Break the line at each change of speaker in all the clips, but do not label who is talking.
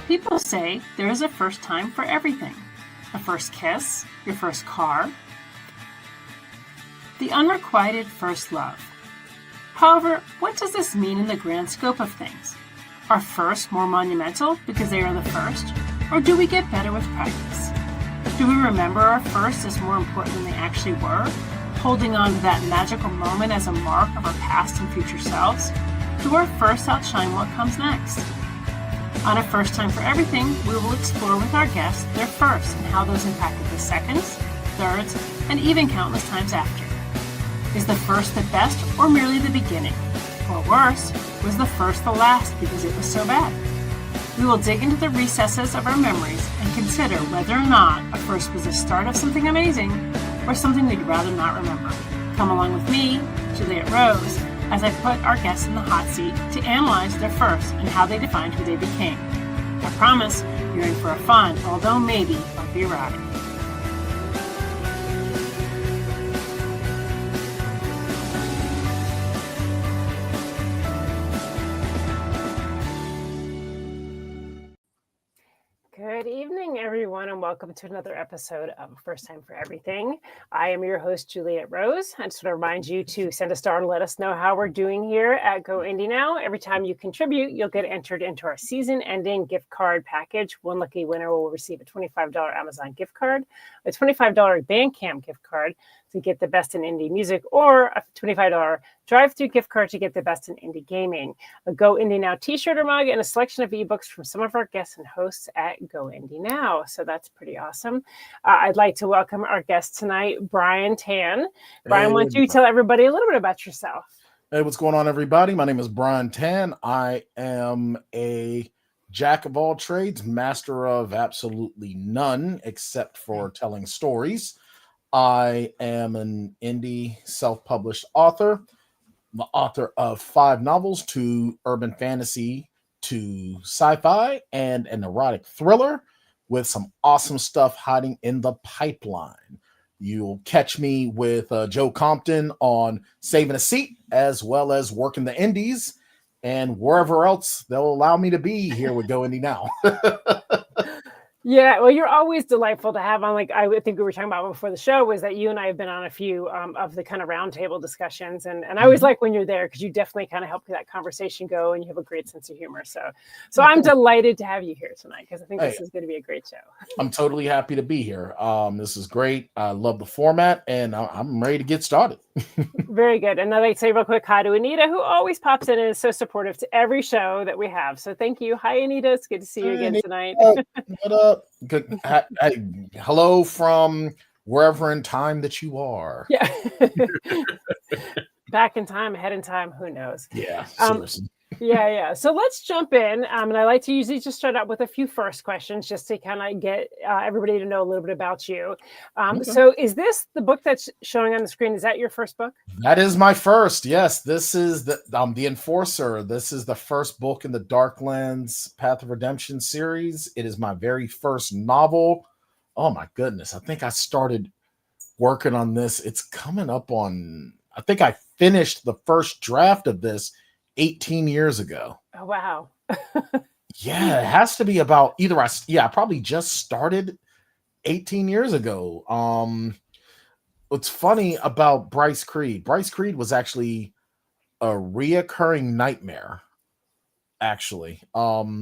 People say there is a first time for everything. A first kiss, your first car, the unrequited first love. However, what does this mean in the grand scope of things? Are firsts more monumental because they are the first, or do we get better with practice? Do we remember our firsts as more important than they actually were, holding on to that magical moment as a mark of our past and future selves? Do our firsts outshine what comes next? On A First Time for Everything, we will explore with our guests their firsts and how those impacted the seconds, thirds, and even countless times after. Is the first the best or merely the beginning? Or worse, was the first the last because it was so bad? We will dig into the recesses of our memories and consider whether or not a first was the start of something amazing or something we'd rather not remember. Come along with me, Juliet Rose, as I put our guests in the hot seat to analyze their firsts and how they defined who they became. I promise you're in for a fun, although maybe bumpy ride. Good evening, everyone, and welcome to another episode of First Time for Everything. I am your host, Juliet Rose. I just want to remind you to send a star and let us know how we're doing here at Go Indie Now. Every time you contribute, you'll get entered into our season-ending gift card package. One lucky winner will receive a $25 Amazon gift card, a $25 Bandcamp gift card to get the best in indie music, or a $25 drive-through gift card to get the best in indie gaming, a Go Indie Now t-shirt or mug, and a selection of ebooks from some of our guests and hosts at Go Indie Now. So that's pretty awesome. I'd like to welcome our guest tonight, Bryan Tann. Bryan, why don't you tell everybody a little bit about yourself?
Hey, what's going on, everybody? My name is Bryan Tann. I am a jack of all trades, master of absolutely none except for telling stories. I am an indie self-published author. I'm the author of 5 novels, 2 urban fantasy, 2 sci-fi, and an erotic thriller with some awesome stuff hiding in the pipeline. You'll catch me with Joe Compton on Saving a Seat, as well as working the indies and wherever else they'll allow me to be here with Go Indie Now.
Yeah, well, you're always delightful to have on. Like I think we were talking about before the show, was that you and I have been on a few of the kind of roundtable discussions, and I always like when you're there because you definitely kind of help that conversation go, and you have a great sense of humor. So I'm delighted to have you here tonight because I think this is going to be a great show.
I'm totally happy to be here. This is great. I love the format, and I'm ready to get started.
Very good. And I'd like to say real quick hi to Anita, who always pops in and is so supportive to every show that we have. So thank you. Hi, Anita. It's good to see you again tonight.
What up? Good. Hello from wherever in time that you are.
Yeah. Back in time, ahead in time, who knows?
Yeah, seriously.
Yeah. So let's jump in. And I like to usually just start out with a few first questions just to kind of get everybody to know a little bit about you. Okay. So is this the book that's showing on the screen? Is that your first book?
That is my first. Yes, this is the Enforcer. This is the first book in the Darklands Path of Redemption series. It is my very first novel. Oh my goodness. I think I started working on this. It's coming up on, I think I finished the first draft of this 18 years ago.
Oh, wow.
Yeah, it has to be about I probably just started 18 years ago. What's funny about Bryce Creed was actually a reoccurring nightmare. Actually, I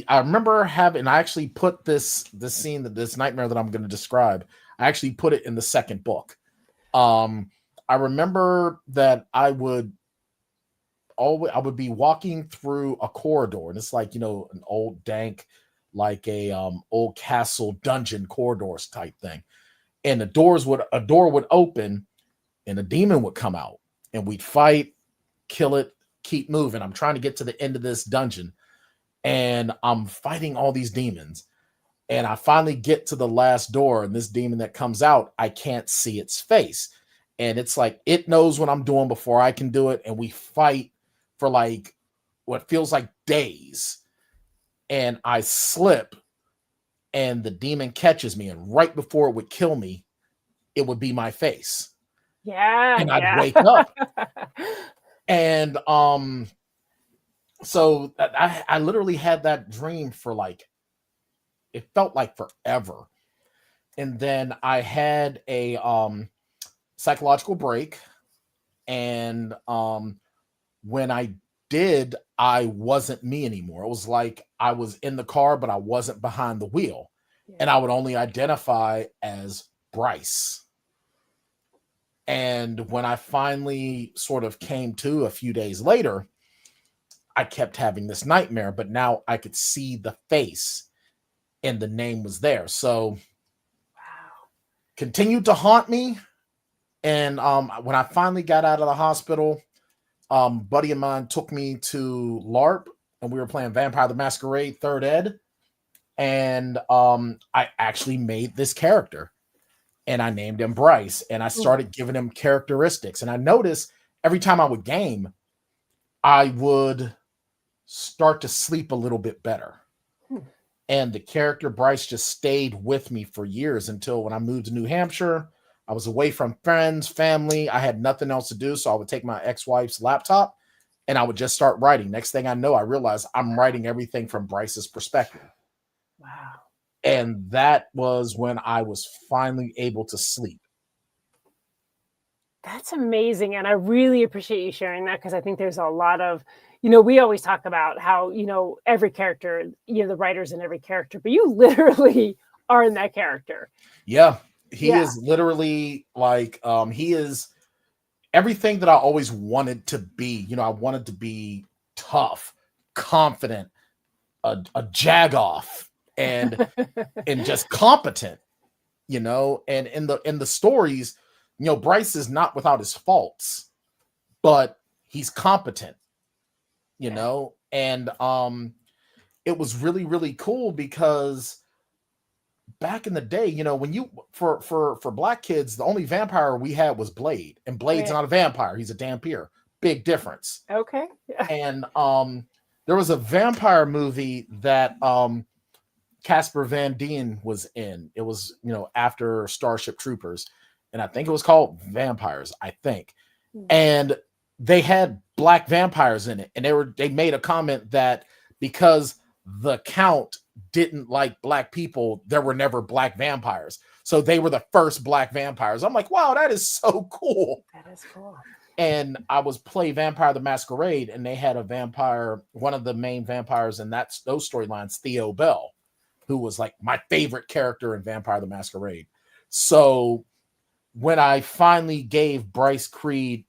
remember having, I actually put this nightmare that I'm going to describe, I actually put it in the second book. I remember that I would be walking through a corridor, and it's like, an old dank, like a old castle dungeon corridors type thing. And a door would open and a demon would come out, and we'd fight, kill it, keep moving. I'm trying to get to the end of this dungeon, and I'm fighting all these demons. And I finally get to the last door, and this demon that comes out, I can't see its face. And it's like, it knows what I'm doing before I can do it. And we fight for like what feels like days, and I slip, and the demon catches me, and right before it would kill me, it would be my face.
Yeah.
And I'd wake up. And So I literally had that dream for like, it felt like forever. And then I had a psychological break, and when I did, I wasn't me anymore. It was like I was in the car, but I wasn't behind the wheel. And
Yeah.
I would only identify as Bryce. And when I finally sort of came to a few days later, I kept having this nightmare, but now I could see the face and the name was there. So
Wow.
continued to haunt me. And when I finally got out of the hospital, buddy of mine took me to LARP, and we were playing Vampire the Masquerade 3rd Ed. And I actually made this character, and I named him Bryce, and I started giving him characteristics. And I noticed every time I would game, I would start to sleep a little bit better. And the character Bryce just stayed with me for years until when I moved to New Hampshire. I was away from friends, family. I had nothing else to do. So I would take my ex-wife's laptop and I would just start writing. Next thing I know, I realized I'm writing everything from Bryce's perspective.
Wow.
And that was when I was finally able to sleep.
That's amazing. And I really appreciate you sharing that, because I think there's a lot of, we always talk about how, every character, the writers in every character, but you literally are in that character.
Yeah. He is literally like, he is everything that I always wanted to be. I wanted to be tough, confident, a jagoff, and just competent, and in the stories, Bryce is not without his faults, but he's competent, and it was really, really cool because back in the day, when you for black kids, the only vampire we had was Blade, and Blade's not a vampire, he's a Dampier. Big difference.
Okay.
And there was a vampire movie that Casper Van Dien was in. It was, after Starship Troopers, and I think it was called Vampires, I think. And they had black vampires in it, and they made a comment that because the Count didn't like black people, there were never black vampires. So they were the first black vampires. I'm like, wow, that is so cool.
That is cool.
And I was play Vampire the Masquerade, and they had a vampire, one of the main vampires in those storylines, Theo Bell, who was like my favorite character in Vampire the Masquerade. So when I finally gave Bryce Creed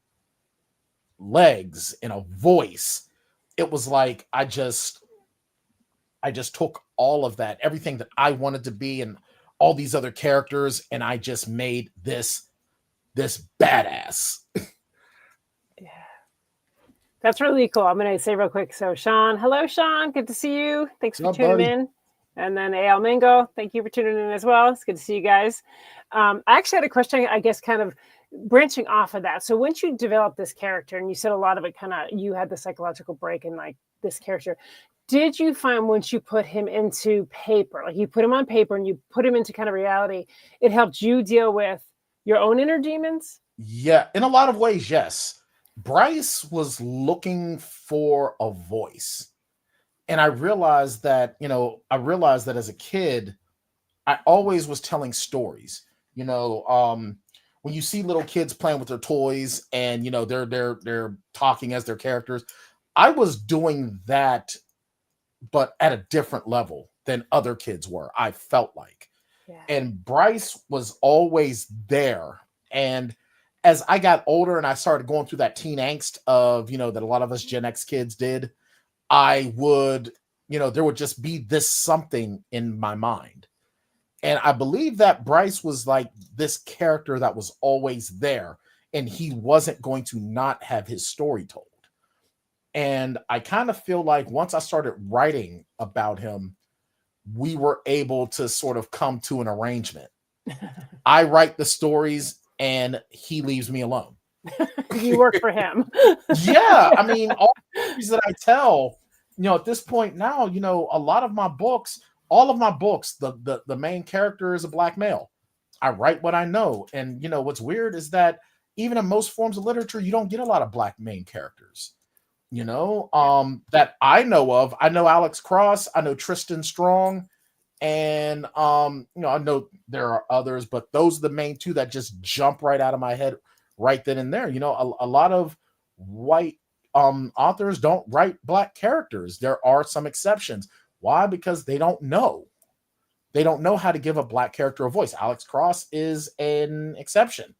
legs and a voice, it was like I just took all of that, everything that I wanted to be and all these other characters, and I just made this badass.
Yeah. That's really cool. I'm going to say real quick. So Sean, hello, Sean. Good to see you. Thanks for tuning in. And then A.L. Mingo, thank you for tuning in as well. It's good to see you guys. I actually had a question, I guess, kind of branching off of that. So once you developed this character, and you said a lot of it you had the psychological break in like this character, did you find once you put him into paper, like you put him on paper and you put him into kind of reality, it helped you deal with your own inner demons?
Yeah, in a lot of ways, yes. Bryce was looking for a voice. And I realized that as a kid, I always was telling stories. When you see little kids playing with their toys and they're talking as their characters, I was doing that, but at a different level than other kids were, I felt like. Yeah. And Bryce was always there. And as I got older and I started going through that teen angst of, that a lot of us Gen X kids did, I would, there would just be this something in my mind. And I believe that Bryce was like this character that was always there, and he wasn't going to not have his story told. And I kind of feel like once I started writing about him, we were able to sort of come to an arrangement. I write the stories and he leaves me alone.
You work for him.
Yeah. I mean, all the stories that I tell, at this point now, a lot of my books, all of my books, the main character is a black male. I write what I know. And, what's weird is that even in most forms of literature, you don't get a lot of black main characters. that I know of. I know Alex Cross, I know Tristan Strong, and I know there are others, but those are the main two that just jump right out of my head right then and there. A lot of white authors don't write black characters. There are some exceptions. Why? Because they don't know. They don't know how to give a black character a voice. Alex Cross is an exception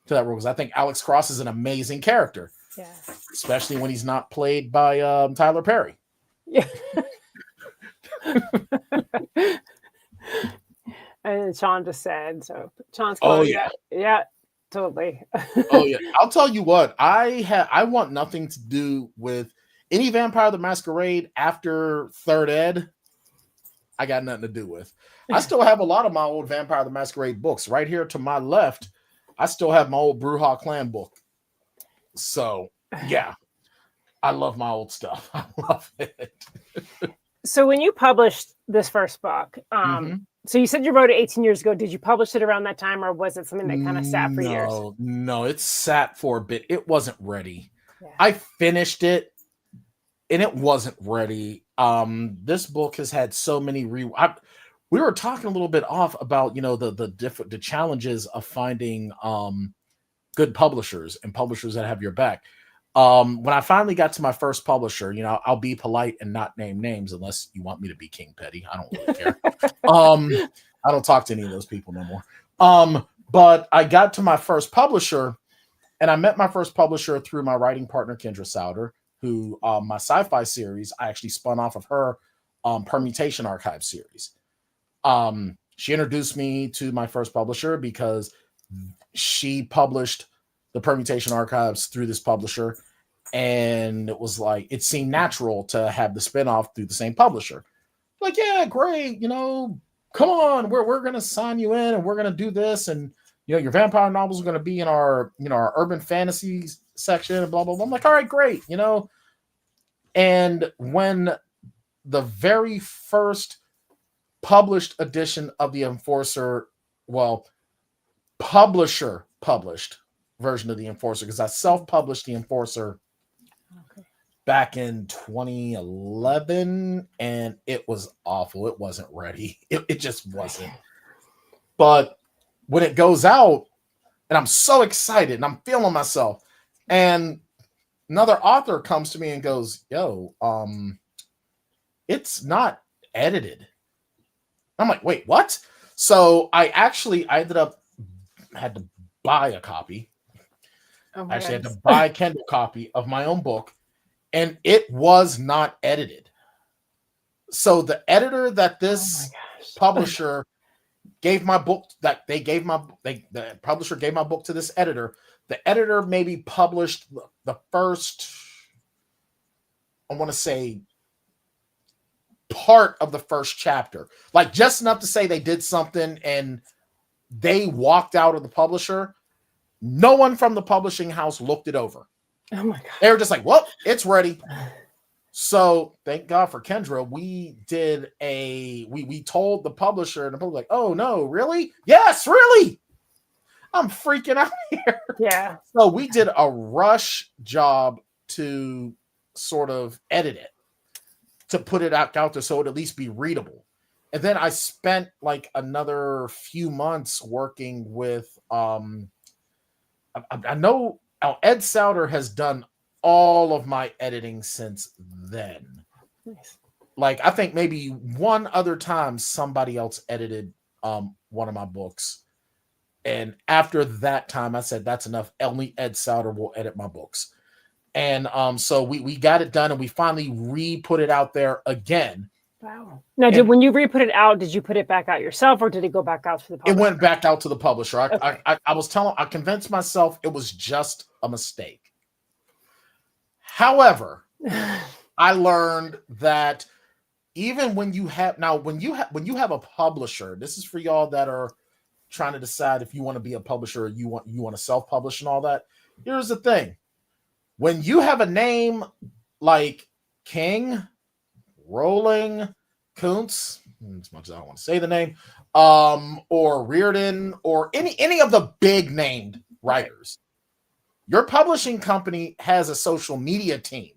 to that rule, because I think Alex Cross is an amazing character.
Yeah.
Especially when he's not played by Tyler Perry.
Yeah. And Sean just said, so Sean's calling. Yeah, totally.
Oh yeah. I'll tell you what, I want nothing to do with any Vampire the Masquerade after third ed. I got nothing to do with. I still have a lot of my old Vampire the Masquerade books. Right here to my left, I still have my old Brujah Clan book. So yeah, I love my old stuff. I love it.
So when you published this first book, so you said you wrote it 18 years ago. Did you publish it around that time, or was it something that kind of sat for years?
No, it sat for a bit. It wasn't ready.
Yeah.
I finished it, and it wasn't ready. This book has had so many we were talking a little bit off about the challenges of finding good publishers and publishers that have your back. When I finally got to my first publisher, I'll be polite and not name names unless you want me to be King Petty. I don't really care. I don't talk to any of those people no more. But I got to my first publisher, and I met my first publisher through my writing partner, Kendra Souter, who my sci-fi series, I actually spun off of her Permutation Archive series. She introduced me to my first publisher because she published the Permutation Archives through this publisher, and it was like, it seemed natural to have the spinoff through the same publisher. Like, yeah, great, come on, we're gonna sign you in, and we're gonna do this, and your vampire novels are gonna be in our our urban fantasy section, and blah blah blah. I'm like, all right, great, And when the very first published edition of the Enforcer, publisher published version of the Enforcer, because I self-published the Enforcer back in 2011, and it was awful. It wasn't ready. It just wasn't. But when it goes out, and I'm so excited, and I'm feeling myself, and another author comes to me and goes, yo, it's not edited. I'm like, wait, what? So I ended up had to buy a copy. I actually had to buy a Kindle copy of my own book, and it was not edited. So the editor that this publisher gave my book, the publisher gave my book to this editor. The editor maybe published the first, I want to say, part of the first chapter, like just enough to say they did something, and they walked out of the publisher. No one from the publishing house looked it over.
Oh my God.
They were just like, well, it's ready. So thank God for Kendra. We did we told the publisher, and the publisher was like, oh no, really? Yes, really. I'm freaking out here.
Yeah.
So we did a rush job to sort of edit it, to put it out there so it at least be readable. And then I spent like another few months working with I know Ed Souter has done all of my editing since then.
Nice.
Like, I think maybe one other time somebody else edited one of my books. And after that time, I said, that's enough. Only Ed Souter will edit my books. And so we got it done, and we finally re-put it out there again.
Wow. Now, when you re-put it out, did you put it back out yourself, or did it go back out to the publisher?
It went back out to the publisher.
Okay.
I convinced myself it was just a mistake. However, I learned that even when you have a publisher, this is for y'all that are trying to decide if you want to be a publisher or you want to self-publish and all that. Here's the thing. When you have a name like King, Rowling, Kuntz, as much as I don't want to say the name, or Reardon, or any of the big named writers, your publishing company has a social media team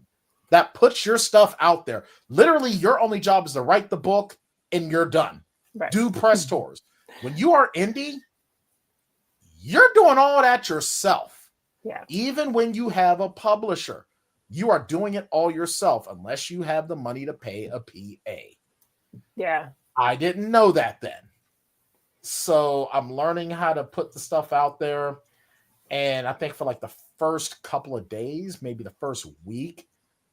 that puts your stuff out there. Literally, your only job is to write the book and you're done.
Right.
Do press tours. When you are indie, you're doing all that yourself.
Yeah.
Even when you have a publisher, you are doing it all yourself unless you have the money to pay a PA.
Yeah.
I didn't know that then. So I'm learning how to put the stuff out there. And I think for like the first couple of days, maybe the first week,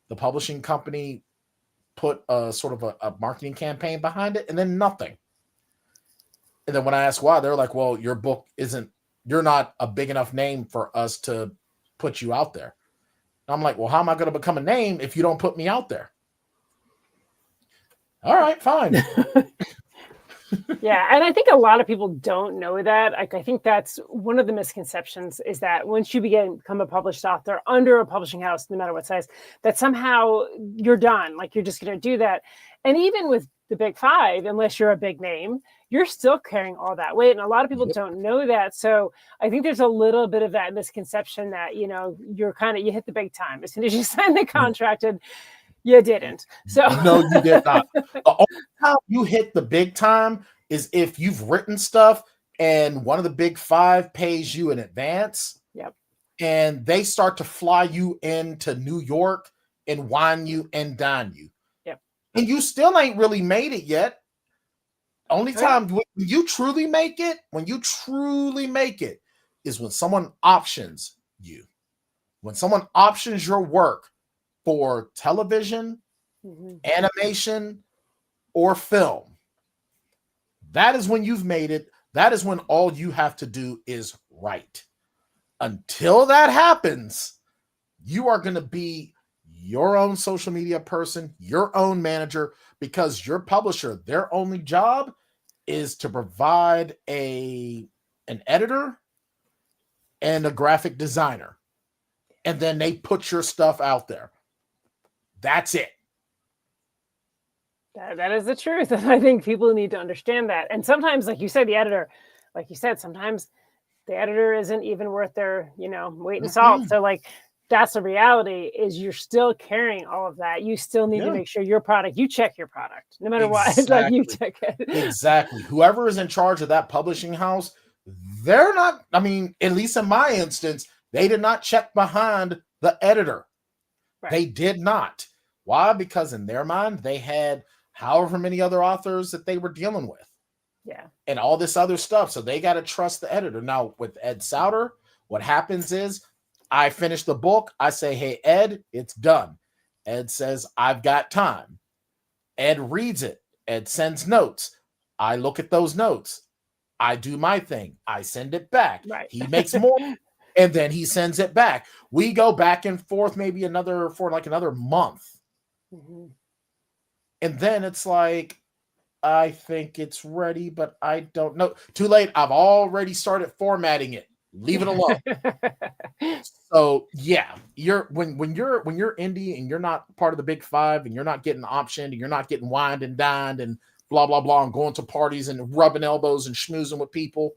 the publishing company put a sort of a marketing campaign behind it, and then nothing. And then when I asked why, they're like, well, your book you're not a big enough name for us to put you out there. And I'm like, well, how am I going to become a name if you don't put me out there? All right, fine.
Yeah, and I think a lot of people don't know that. Like, I think that's one of the misconceptions, is that once you become a published author under a publishing house, no matter what size, that somehow you're done. Like, you're just going to do that. And even with the big five, unless you're a big name, you're still carrying all that weight. And a lot of people don't know that. So I think there's a little bit of that misconception that, you hit the big time as soon as you sign the contract, and you didn't. So
no, you did not. The only time you hit the big time is if you've written stuff and one of the big five pays you in advance.
Yep.
And they start to fly you into New York and wine you and dine you.
Yep.
And you still ain't really made it yet. Only time when you truly make it, is when someone options you. When someone options your work for television, animation, or film. That is when you've made it. That is when all you have to do is write. Until that happens, you are going to be your own social media person, your own manager, because your publisher, their only job is to provide an editor and a graphic designer. And then they put your stuff out there. That's it.
That is the truth. And I think people need to understand that. And sometimes, like you said, sometimes the editor isn't even worth their, weight in salt. So like, that's the reality, is you're still carrying all of that. You still need to make sure you check your product, no matter what. Like, you check it.
Exactly. Whoever is in charge of that publishing house, they're not, at least in my instance, they did not check behind the editor. Right. They did not. Why? Because in their mind, they had however many other authors that they were dealing with.
Yeah.
And all this other stuff. So they got to trust the editor. Now, with Ed Souter, what happens is I finish the book. I say, hey, Ed, it's done. Ed says, I've got time. Ed reads it. Ed sends notes. I look at those notes. I do my thing. I send it back.
Right.
He makes more. And then he sends it back. We go back and forth maybe another month. Mm-hmm. And then it's like, I think it's ready, but I don't know. Too late. I've already started formatting it. Leave it alone. So yeah, when you're indie and you're not part of the big five and you're not getting optioned and you're not getting wined and dined and blah, blah, blah, and going to parties and rubbing elbows and schmoozing with people.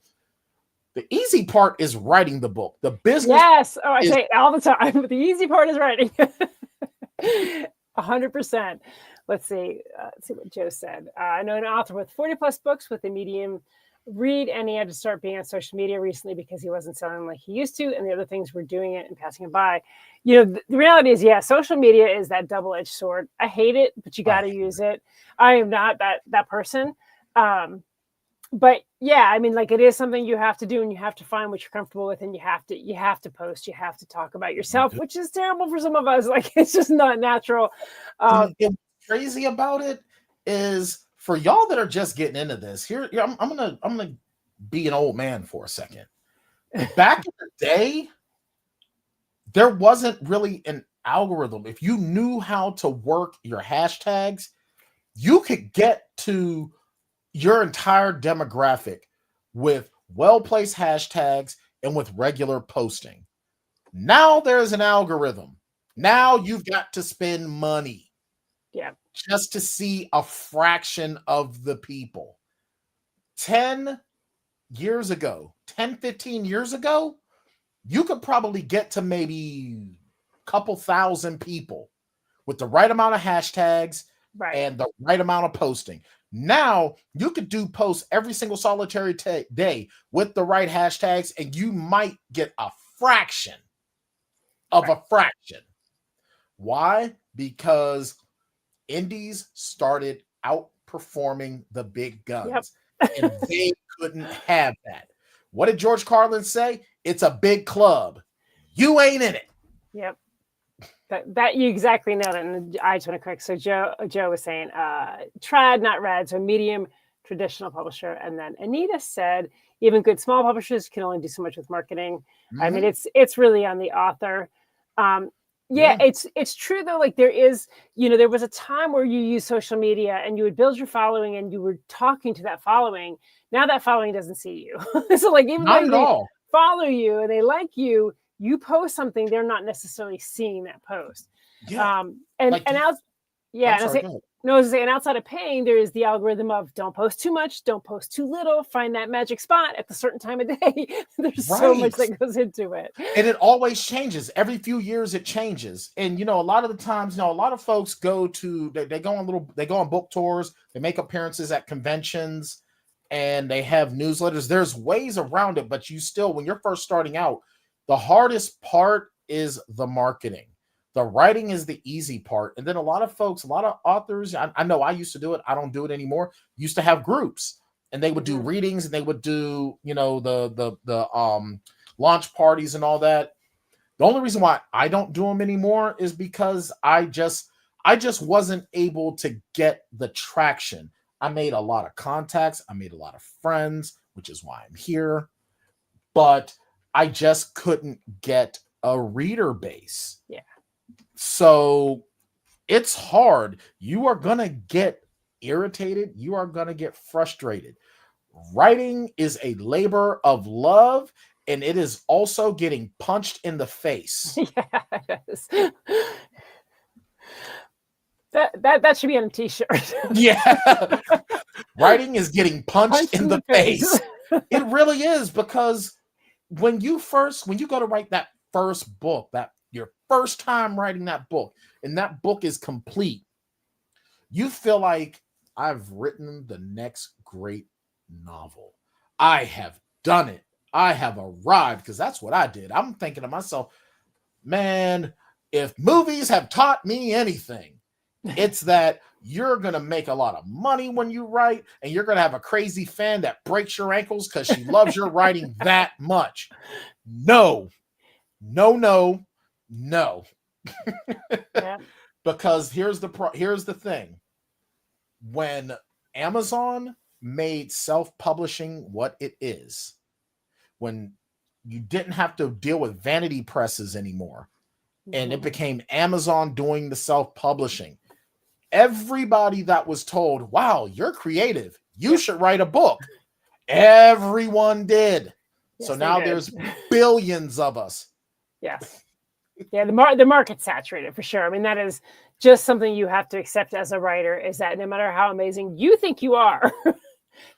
The easy part is writing the book. The business.
Yes. Oh, I say it all the time. But the easy part is writing. 100%. Let's see what Joe said. I know an author with 40 plus books with a medium read, and he had to start being on social media recently because he wasn't selling like he used to, and the other things were doing it and passing it by. The reality is, yeah, social media is that double-edged sword. I hate it, but you got to use it. I am not that person. But yeah, it is something you have to do, and you have to find what you're comfortable with, and you have to post, you have to talk about yourself, which is terrible for some of us. Like, it's just not natural.
What's crazy about it is, for y'all that are just getting into this, here I'm gonna be an old man for a second. Back in the day, there wasn't really an algorithm. If you knew how to work your hashtags, you could get to your entire demographic with well-placed hashtags and with regular posting. Now there's an algorithm. Now you've got to spend money.
Yeah.
Just to see a fraction of the people. 10, 15 years ago, you could probably get to maybe a couple thousand people with the right amount of hashtags
Right.
and the right amount of posting. Now you could do posts every single solitary day with the right hashtags, and you might get a fraction of a fraction. Why? Because indies started outperforming the big guns, and they couldn't have that. What did George Carlin say? It's a big club. You ain't in it.
Yep. That you exactly nailed it. And I just want to correct. So Joe was saying trad, not rad. So medium, traditional publisher. And then Anita said even good small publishers can only do so much with marketing. Mm-hmm. I mean, it's really on the author. Yeah, it's true though. Like there is, there was a time where you used social media and you would build your following and you were talking to that following. Now that following doesn't see you. So like even when they follow you and they like you, you post something, they're not necessarily seeing that post.
Yeah.
And outside of paying, there is the algorithm of don't post too much, don't post too little, find that magic spot at the certain time of day. There's so much that goes into it.
And it always changes. Every few years it changes. And a lot of the times, a lot of folks go on book tours, they make appearances at conventions, and they have newsletters. There's ways around it, but when you're first starting out, the hardest part is the marketing. The writing is the easy part. And then a lot of authors, I know I used to do it. I don't do it anymore. Used to have groups, and they would do readings, and they would do, the launch parties and all that. The only reason why I don't do them anymore is because I just wasn't able to get the traction. I made a lot of contacts. I made a lot of friends, which is why I'm here. But I just couldn't get a reader base.
Yeah.
So it's hard. You are going to get irritated. You are going to get frustrated. Writing is a labor of love, and it is also getting punched in the face.
Yes. That should be on a t-shirt.
Yeah. Writing is getting punched in the face. It really is, because when you go to write that first book, that your first time writing that book, and that book is complete, you feel like I've written the next great novel. I have done it. I have arrived, because that's what I did. I'm thinking to myself, man, if movies have taught me anything, it's that you're going to make a lot of money when you write, and you're going to have a crazy fan that breaks your ankles because she loves your writing that much. No. Yeah. Because here's the thing. When Amazon made self-publishing what it is, when you didn't have to deal with vanity presses anymore, and it became Amazon doing the self-publishing, everybody that was told, wow, you're creative, you should write a book, everyone did. Yes, so now there's billions of us.
Yes. Yeah, the market's saturated for sure. I mean, that is just something you have to accept as a writer, is that no matter how amazing you think you are,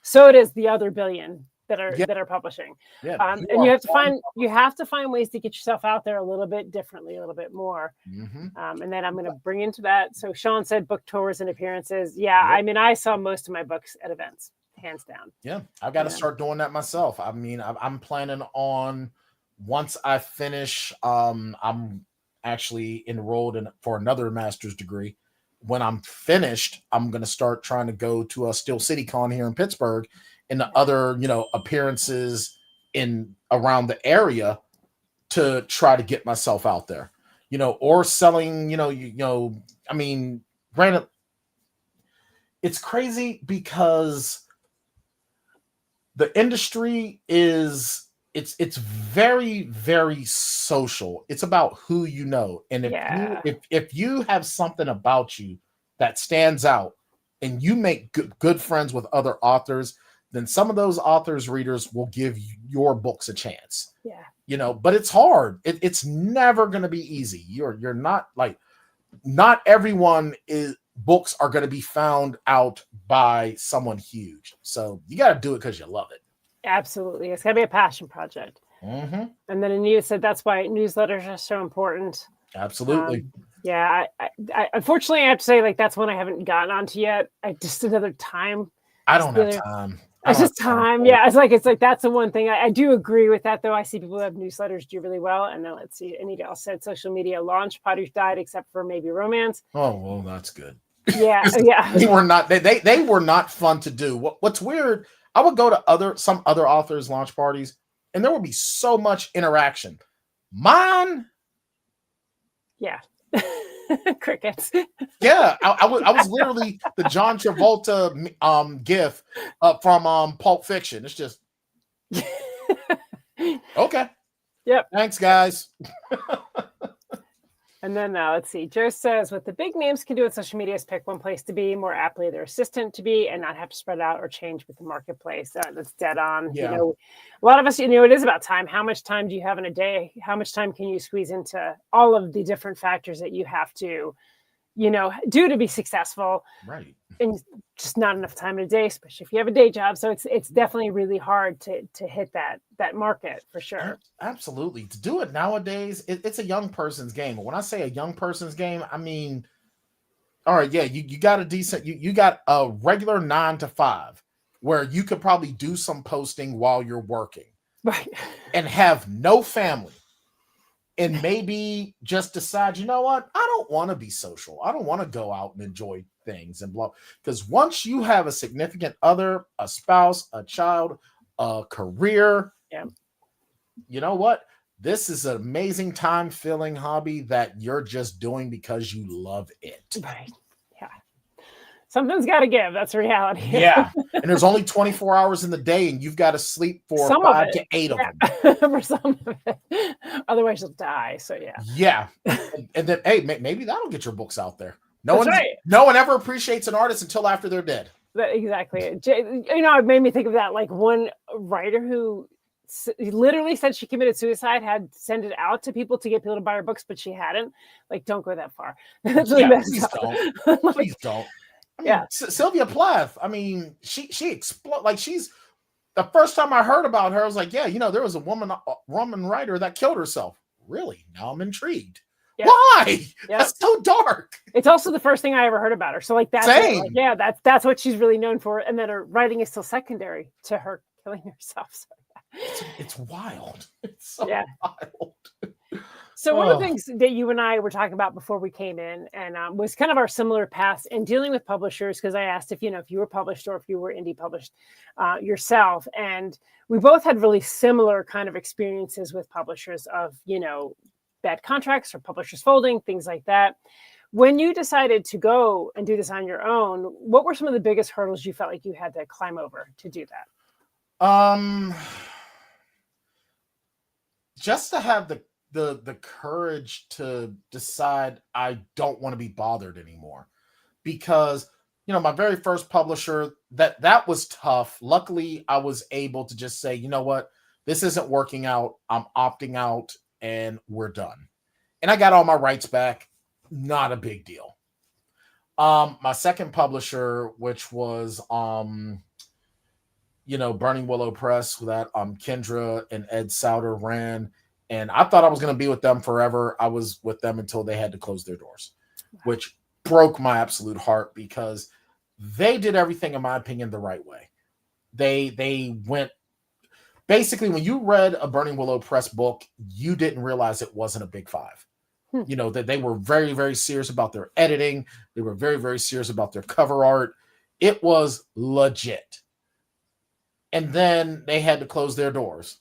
so it is the other billion that are publishing. Yeah. And you have to find ways to get yourself out there a little bit differently, a little bit more. Mm-hmm. And then I'm going to bring into that. So Sean said book tours and appearances. Yeah, I mean, I saw most of my books at events, hands down.
Yeah, I've got to start doing that myself. I mean, I'm planning on, once I finish, I'm actually enrolled for another master's degree. When I'm finished, I'm going to start trying to go to a Steel City Con here in Pittsburgh, and the other, appearances in around the area, to try to get myself out there, or selling, I mean, granted, it's crazy because the industry is, it's very, very social. It's about who you know. And if you have something about you that stands out, and you make good friends with other authors, then some of those authors' readers will give your books a chance. Yeah. But it's hard. It's never going to be easy. You're not like, not everyone books are going to be found out by someone huge. So you got to do it because you love it.
Absolutely. It's got to be a passion project. Mm-hmm. And then Anita said that's why newsletters are so important.
Absolutely.
Yeah, I unfortunately I have to say, like, that's one I haven't gotten onto yet. I just another time.
I don't have time.
It's just time. Yeah, it's like that's the one thing I do agree with that though. I see people who have newsletters do really well. And then let's see, Anita else said social media launch Potter's died except for maybe romance.
Oh well, that's good.
Yeah,
They were not. They were not fun to do. What's weird? I would go to some other authors' launch parties, and there would be so much interaction. Mine.
Yeah. Crickets.
Yeah, I was literally the John Travolta gif from Pulp Fiction. It's just okay.
Yep.
Thanks, guys.
And then let's see. Joe says, what the big names can do with social media is pick one place to be, more aptly their assistant to be, and not have to spread out or change with the marketplace. That's dead on.
Yeah.
You know, a lot of us, you know, it is about time. How much time do you have in a day? How much time can you squeeze into all of the different factors that you have to, you know, do to be successful?
Right.
And just not enough time in a day, especially if you have a day job. So it's definitely really hard to hit that market for sure.
Absolutely. To do it nowadays, it's a young person's game. When I say a young person's game, I mean, all right, yeah, you got a decent, you got a regular 9 to 5 where you could probably do some posting while you're working.
Right.
And have no family. And maybe just decide, you know what? I don't want to be social. I don't want to go out and enjoy things and blah. Because once you have a significant other, a spouse, a child, a career, you know what? This is an amazing time-filling hobby that you're just doing because you love it.
Right. Yeah. Something's got to give. That's reality.
Yeah. And there's only 24 hours in the day, and you've got to sleep for 5 to 8 of them.
For some of it. Otherwise, you'll die. So, yeah.
Yeah. And then, hey, maybe that'll get your books out there. No one ever appreciates an artist until after they're dead.
Exactly. You know, it made me think of that. Like one writer who literally said she committed suicide, had sent it out to people to get people to buy her books, but she hadn't. Like, don't go that far. That's really
please don't. Please don't. I mean, Sylvia Plath. I mean, she exploded. Like, she's the first time I heard about her, I was like, yeah, you know, there was a woman writer that killed herself. Really? Now I'm intrigued. Yep. Why? Yep. That's so dark.
It's also the first thing I ever heard about her. So like that's like, yeah, that's what she's really known for. And then her writing is still secondary to her killing herself. So,
it's wild. It's so wild.
So one of the things that you and I were talking about before we came in and was kind of our similar paths in dealing with publishers, because I asked if you were published or if you were indie published yourself. And we both had really similar kind of experiences with publishers of, you know, bad contracts or publishers folding, things like that. When you decided to go and do this on your own, what were some of the biggest hurdles you felt like you had to climb over to do that?
Just to have the courage to decide I don't want to be bothered anymore, because, you know, my very first publisher, that was tough. Luckily, I was able to just say, you know what, this isn't working out. I'm opting out and we're done. And I got all my rights back. Not a big deal. My second publisher, which was you know, Burning Willow Press, that Kendra and Ed Souter ran. And I thought I was going to be with them forever. I was with them until they had to close their doors, which broke my absolute heart, because they did everything, in my opinion, the right way. They went, basically, when you read a Burning Willow Press book, you didn't realize it wasn't a Big Five. You know, that they were very, very serious about their editing. They were very, very serious about their cover art. It was legit. And then they had to close their doors.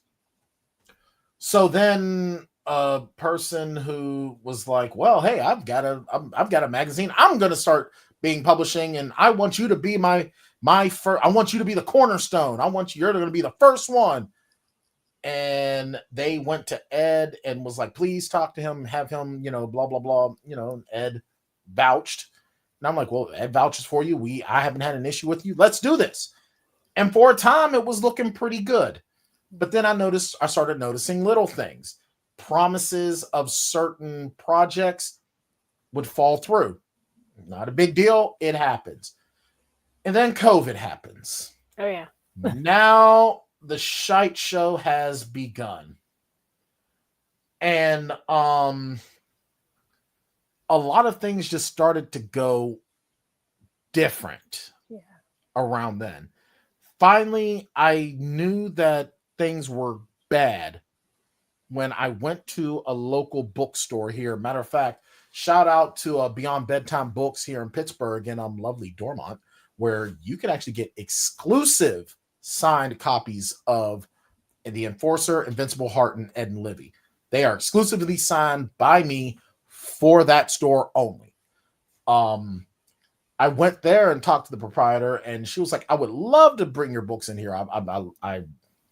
So then a person who was like, well, hey, I've got a magazine. I'm going to start being publishing, and I want you to be my first. I want you to be the cornerstone. You're going to be the first one. And they went to Ed and was like, please talk to him, have him, you know, blah, blah, blah. You know, Ed vouched. And I'm like, well, Ed vouches for you. I haven't had an issue with you. Let's do this. And for a time, it was looking pretty good. But then I started noticing little things. Promises of certain projects would fall through. Not a big deal. It happens. And then COVID happens.
Oh, yeah.
Now the shite show has begun. And a lot of things just started to go different around then. Finally, I knew that things were bad when I went to a local bookstore here. Matter of fact, shout out to Beyond Bedtime Books here in Pittsburgh in lovely Dormont, where you can actually get exclusive signed copies of The Enforcer, Invincible Heart, and Ed and Livy. They are exclusively signed by me for that store only. I went there and talked to the proprietor, and she was like, "I would love to bring your books in here. I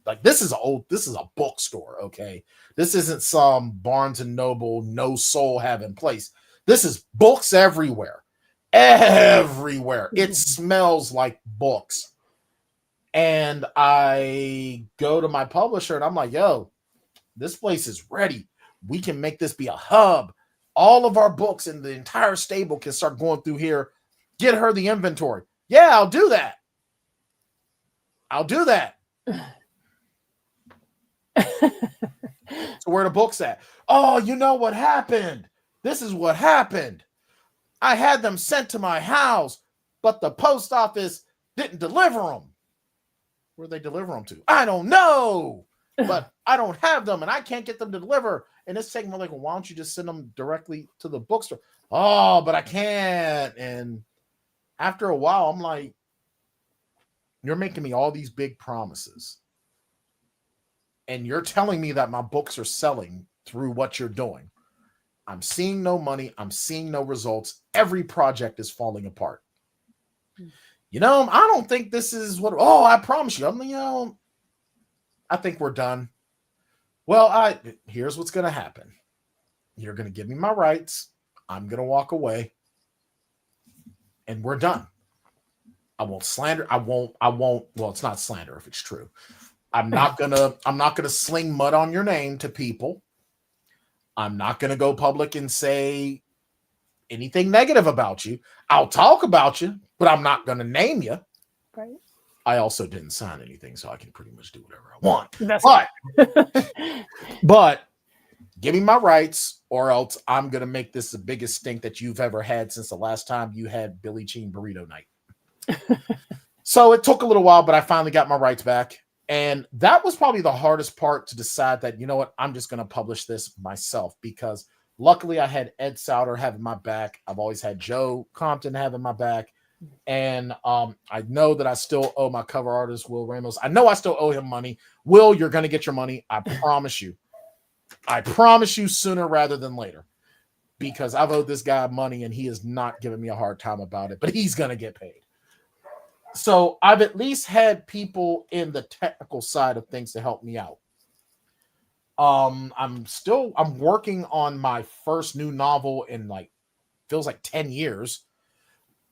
like, this is a bookstore, okay? This isn't some Barnes and Noble no soul having place. This is books everywhere. Everywhere. It smells like books." And I go to my publisher and I'm like, "Yo, this place is ready. We can make this be a hub. All of our books in the entire stable can start going through here. Get her the inventory." "Yeah, I'll do that. I'll do that." So where the books at? "Oh, you know what happened? This is what happened. I had them sent to my house, but the post office didn't deliver them." "Where they deliver them to?" "I don't know, but I don't have them and I can't get them to deliver." And it's taking me like, "Well, why don't you just send them directly to the bookstore?" "Oh, but I can't." And after a while, I'm like, "You're making me all these big promises, and you're telling me that my books are selling through what you're doing. I'm seeing no money. I'm seeing no results. Every project is falling apart. I don't think this is what." "Oh, I promise you." I'm like, "I think we're done." "Well, here's what's going to happen. You're going to give me my rights. I'm going to walk away, and we're done. I won't slander. I won't. Well, it's not slander if it's true. I'm not gonna sling mud on your name to people. I'm not gonna go public and say anything negative about you. I'll talk about you, but I'm not gonna name you."
Right.
I also didn't sign anything, so I can pretty much do whatever I want. But give me my rights, or else I'm gonna make this the biggest stink that you've ever had since the last time you had Billie Jean Burrito Night. So it took a little while, but I finally got my rights back. And that was probably the hardest part, to decide that, you know what, I'm just going to publish this myself, because luckily I had Ed Souter having my back. I've always had Joe Compton having my back. And I know that I still owe my cover artist, Will Ramos. I know I still owe him money. Will, you're going to get your money. I promise you. I promise you, sooner rather than later, because I've owed this guy money and he is not giving me a hard time about it, but he's going to get paid. So I've at least had people in the technical side of things to help me out. I'm working on my first new novel in feels like 10 years.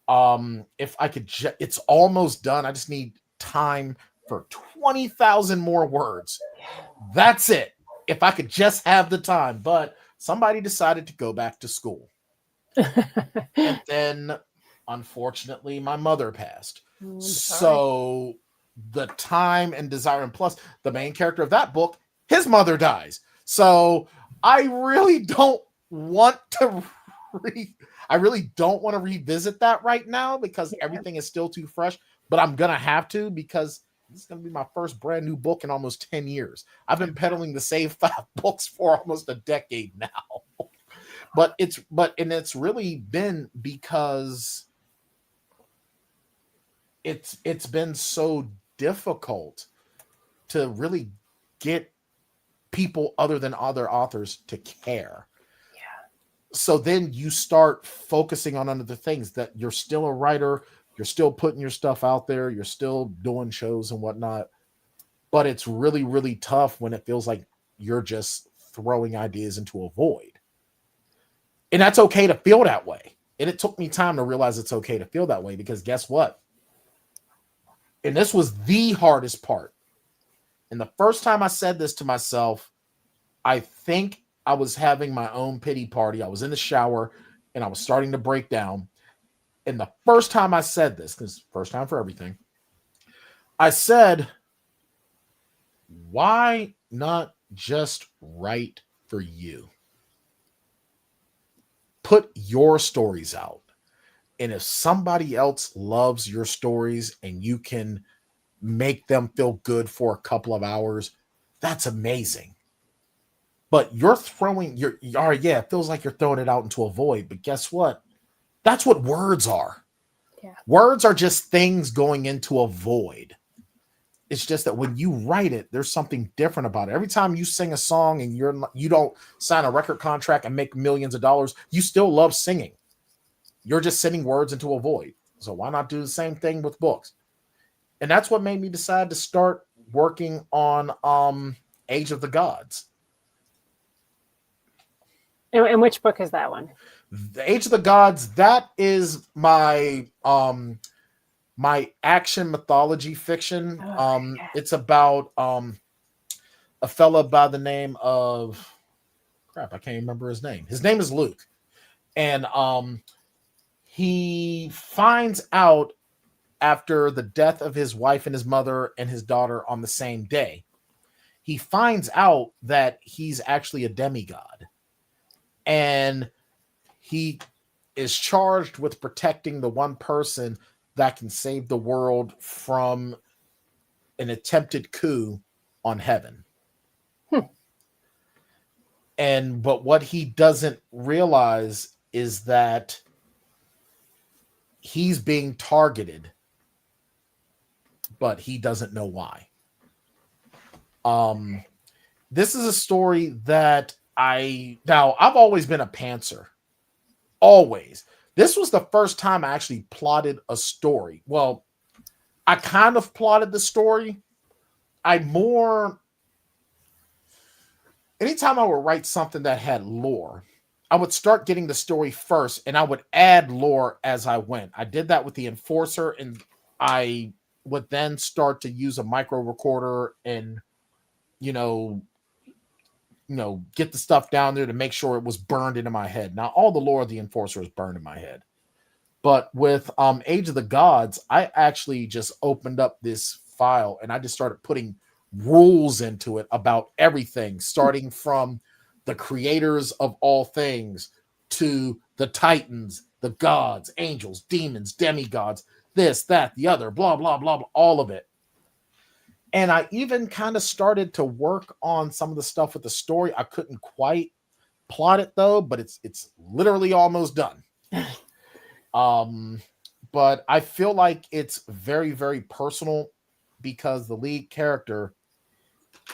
If I could, it's almost done. I just need time for 20,000 more words. That's it. If I could just have the time, but somebody decided to go back to school. And then, unfortunately, my mother passed. So the time and desire, and plus the main character of that book, his mother dies. So I really don't want to revisit that right now, because everything is still too fresh, but I'm going to have to, because this is going to be my first brand new book in almost 10 years. I've been peddling the same 5 books for almost a decade now. But it's really been because it's been so difficult to really get people other than other authors to care.
Yeah.
So then you start focusing on other things, that you're still a writer, you're still putting your stuff out there, you're still doing shows and whatnot. But it's really, really tough when it feels like you're just throwing ideas into a void. And that's okay to feel that way. And it took me time to realize it's okay to feel that way, because guess what? And this was the hardest part. And the first time I said this to myself, I think I was having my own pity party. I was in the shower and I was starting to break down. And the first time I said this, because first time for everything, I said, why not just write for you? put your stories out. And if somebody else loves your stories and you can make them feel good for a couple of hours, that's amazing. But you're throwing yeah, it feels like you're throwing it out into a void. But guess what? That's what words are.
Yeah.
Words are just things going into a void. It's just that when you write it, there's something different about it. Every time you sing a song and you don't sign a record contract and make millions of dollars, you still love singing. You're just sending words into a void. So why not do the same thing with books? And that's what made me decide to start working on Age of the Gods.
And which book is that one?
The Age of the Gods, that is my my action mythology fiction. It's about a fella by the name of I can't remember his name. His name is Luke. And he finds out after the death of his wife and his mother and his daughter on the same day. He finds out that he's actually a demigod. And he is charged with protecting the one person that can save the world from an attempted coup on heaven. But what he doesn't realize is that he's being targeted, but he doesn't know why. This is a story that I've always been a pantser. Always. This was the first time I actually plotted a story. Well, I kind of plotted the story. Anytime I would write something that had lore, I would start getting the story first and I would add lore as I went. I did that with the Enforcer, and I would then start to use a micro recorder and, get the stuff down there to make sure it was burned into my head. Now, all the lore of the Enforcer is burned in my head. But with Age of the Gods, I actually just opened up this file and I just started putting rules into it about everything, starting from the creators of all things to the titans, the gods, angels, demons, demigods, this, that, the other, blah, blah, blah, blah, all of it. And I even kind of started to work on some of the stuff with the story. I couldn't quite plot it though, but it's literally almost done. But I feel like it's very, very personal because the lead character,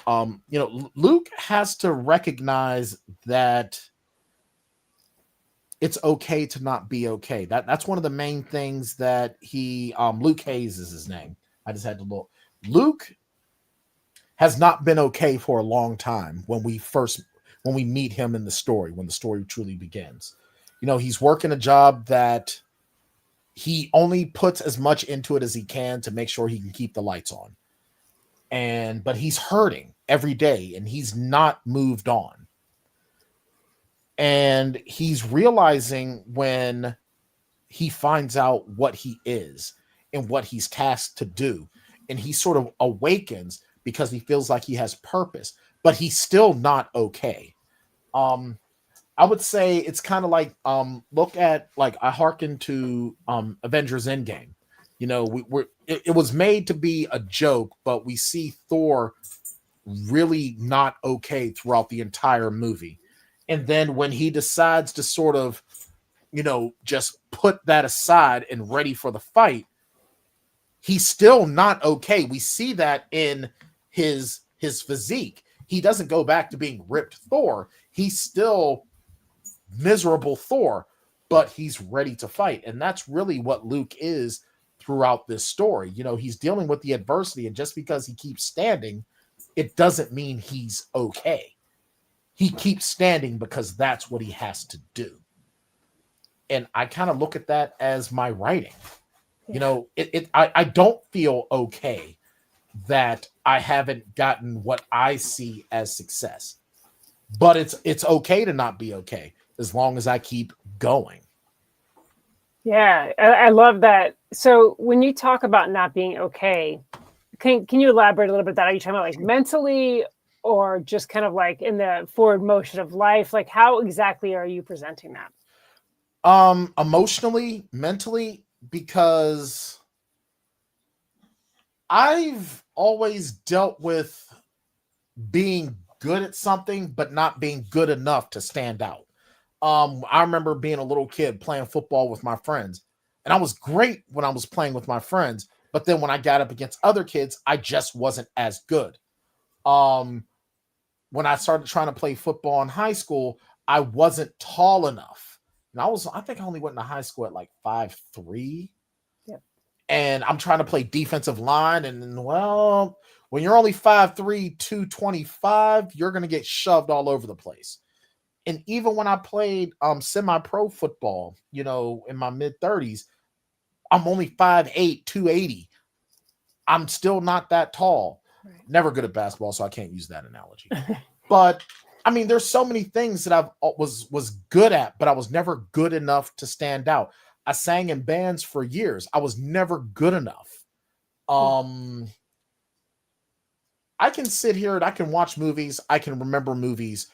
Luke has to recognize that it's okay to not be okay. That's one of the main things that Luke Hayes is his name. I just had to look. Luke has not been okay for a long time when we meet him in the story, when the story truly begins. He's working a job that he only puts as much into it as he can to make sure he can keep the lights on. But he's hurting every day and he's not moved on. And he's realizing when he finds out what he is and what he's tasked to do. And he sort of awakens because he feels like he has purpose, but he's still not okay. I would say it's kind of like, I hearken to Avengers Endgame. It was made to be a joke, but we see Thor really not okay throughout the entire movie. And then when he decides to sort of, just put that aside and ready for the fight, he's still not okay. We see that in his physique. He doesn't go back to being ripped Thor. He's still miserable Thor, but he's ready to fight. And that's really what Luke is throughout this story. He's dealing with the adversity, and just because he keeps standing, it doesn't mean he's okay. He keeps standing because that's what he has to do. And I kind of look at that as my writing. Yeah. I don't feel okay that I haven't gotten what I see as success. But it's okay to not be okay as long as I keep going.
Yeah, I love that. So when you talk about not being okay, can you elaborate a little bit that? Are you talking about like mentally or just kind of like in the forward motion of life? Like how exactly are you presenting that?
Emotionally, mentally, because I've always dealt with being good at something, but not being good enough to stand out. I remember being a little kid playing football with my friends, and I was great when I was playing with my friends, but then when I got up against other kids, I just wasn't as good. When I started trying to play football in high school, I wasn't tall enough. And I think I only went into high school at like 5'3".
Yep.
And I'm trying to play defensive line. And well, when you're only 5'3", 225, you're going to get shoved all over the place. And even when I played semi-pro football, in my mid-30s, I'm only 5'8", 280. I'm still not that tall. Right. Never good at basketball, so I can't use that analogy. But I mean, there's so many things that I was good at, but I was never good enough to stand out. I sang in bands for years. I was never good enough. I can sit here and I can watch movies, I can remember movies,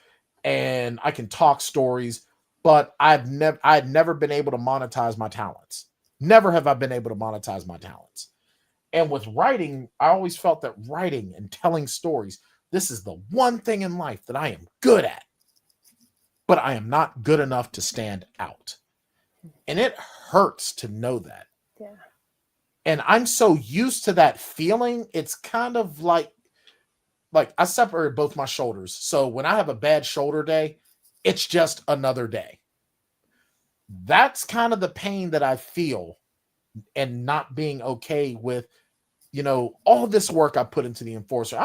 and I can talk stories, but I'd never been able to monetize my talents. Never have I been able to monetize my talents. And with writing, I always felt that writing and telling stories, this is the one thing in life that I am good at, but I am not good enough to stand out. And it hurts to know that.
Yeah.
And I'm so used to that feeling. It's kind of like I separated both my shoulders. So when I have a bad shoulder day, it's just another day. That's kind of the pain that I feel, and not being okay with, all this work I put into the Enforcer.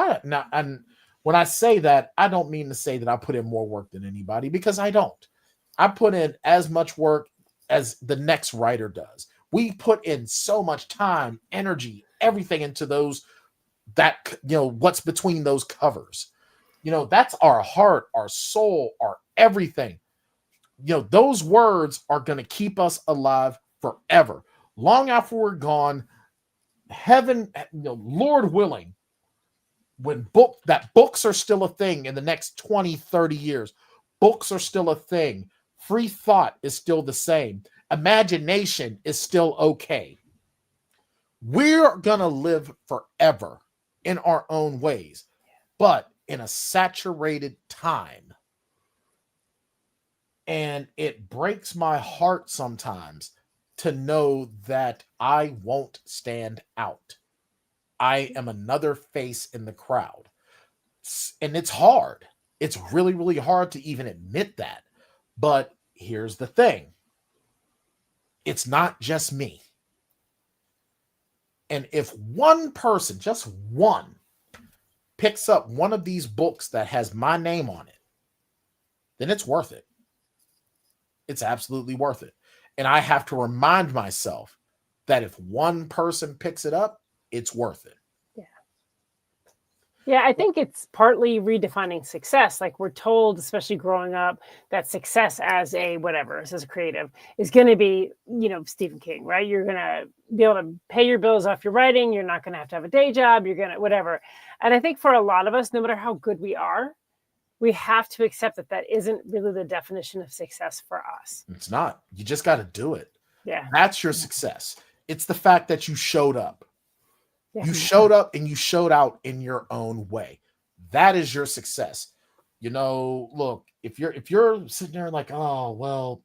And when I say that, I don't mean to say that I put in more work than anybody, because I don't. I put in as much work as the next writer does. We put in so much time, energy, everything into what's between those covers. That's our heart, our soul, our everything. Those words are going to keep us alive forever. Long after we're gone, heaven, Lord willing, when books are still a thing in the next 20, 30 years, books are still a thing. Free thought is still the same. Imagination is still okay. We're going to live forever in our own ways, but in a saturated time. And it breaks my heart sometimes to know that I won't stand out. I am another face in the crowd. And it's hard. It's really, really hard to even admit that. But here's the thing. It's not just me. And if one person, just one, picks up one of these books that has my name on it, then it's worth it. It's absolutely worth it. And I have to remind myself that if one person picks it up, it's worth it.
Yeah. Yeah, I think it's partly redefining success. Like, we're told, especially growing up, that success as a creative is going to be, Stephen King, right? You're going to be able to pay your bills off your writing. You're not going to have a day job. You're going to whatever. And I think for a lot of us, no matter how good we are, we have to accept that isn't really the definition of success for us.
It's not. You just got to do it.
Yeah.
That's your success. It's the fact that you showed up.
Yeah.
You showed up and you showed out in your own way. That is your success. Look, if you're sitting there like, oh, well,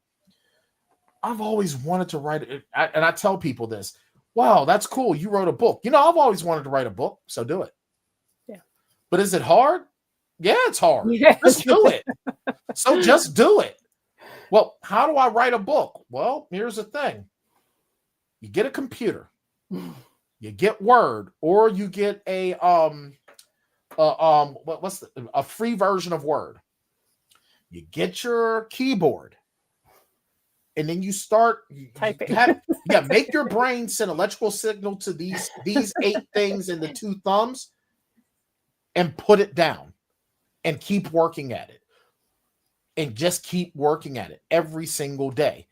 I've always wanted to write it. And I tell people this, wow, that's cool. You wrote a book. I've always wanted to write a book. So do it.
Yeah.
But is it hard? Yeah, it's hard.
Yeah.
Just do it. So just do it. Well, how do I write a book? Well, here's the thing. You get a computer. You get Word, or you get a free version of Word. You get your keyboard, and then you start
typing.
Make your brain send electrical signal to these 8 things and the 2 thumbs, and put it down. And keep working at it. And just keep working at it every single day.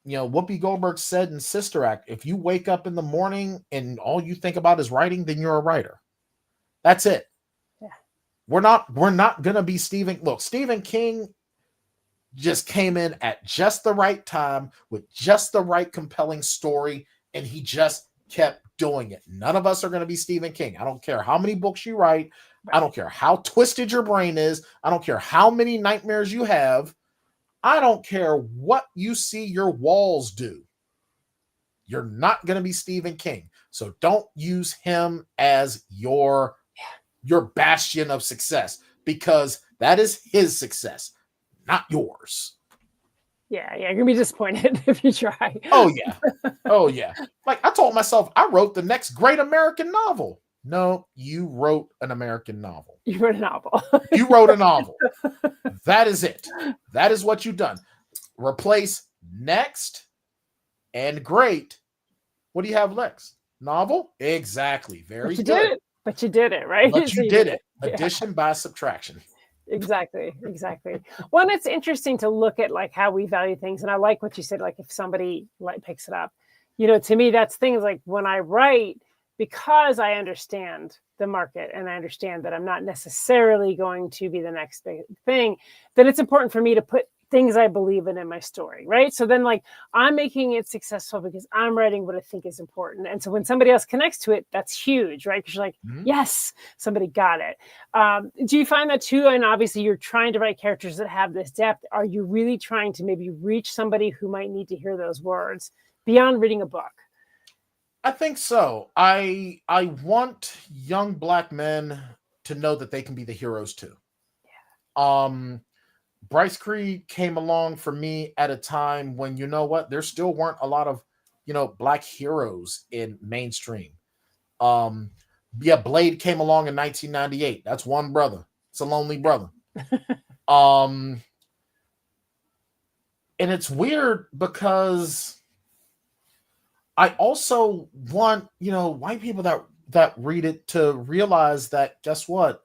Whoopi Goldberg said in Sister Act, if you wake up in the morning and all you think about is writing, then you're a writer. That's it.
Yeah.
We're not going to be Stephen King. just came in at just the right time with just the right compelling story, and he just kept doing it. None of us are going to be Stephen King. I don't care how many books you write. I don't care how twisted your brain is. I don't care how many nightmares you have. I don't care what you see your walls do. You're not going to be Stephen King. So don't use him as your bastion of success, because that is his success, not yours.
Yeah, you're gonna be disappointed if you try.
Oh yeah. Like I told myself, I wrote the next great American novel. No, you wrote an American novel.
You wrote a novel.
You wrote a novel. That is it. That is what you've done. Replace next and great. What do you have next? Novel? Exactly. Very good.
But you did it, right?
But you did it. Addition by subtraction.
Exactly. Well, and it's interesting to look at like how we value things. And I like what you said, like if somebody like picks it up, to me, that's things like when I write, because I understand the market and I understand that I'm not necessarily going to be the next big thing, then it's important for me to put things I believe in my story, right? So then like I'm making it successful because I'm writing what I think is important. And so when somebody else connects to it, that's huge, right? Because you're like, yes, somebody got it. Do you find that too? And obviously you're trying to write characters that have this depth. Are you really trying to maybe reach somebody who might need to hear those words beyond reading a book?
I think so. I want young Black men to know that they can be the heroes too. Yeah. Bryce Creed came along for me at a time when, there still weren't a lot of, Black heroes in mainstream. Blade came along in 1998. That's one brother. It's a lonely brother. And it's weird because I also want, white people that read it to realize that, guess what?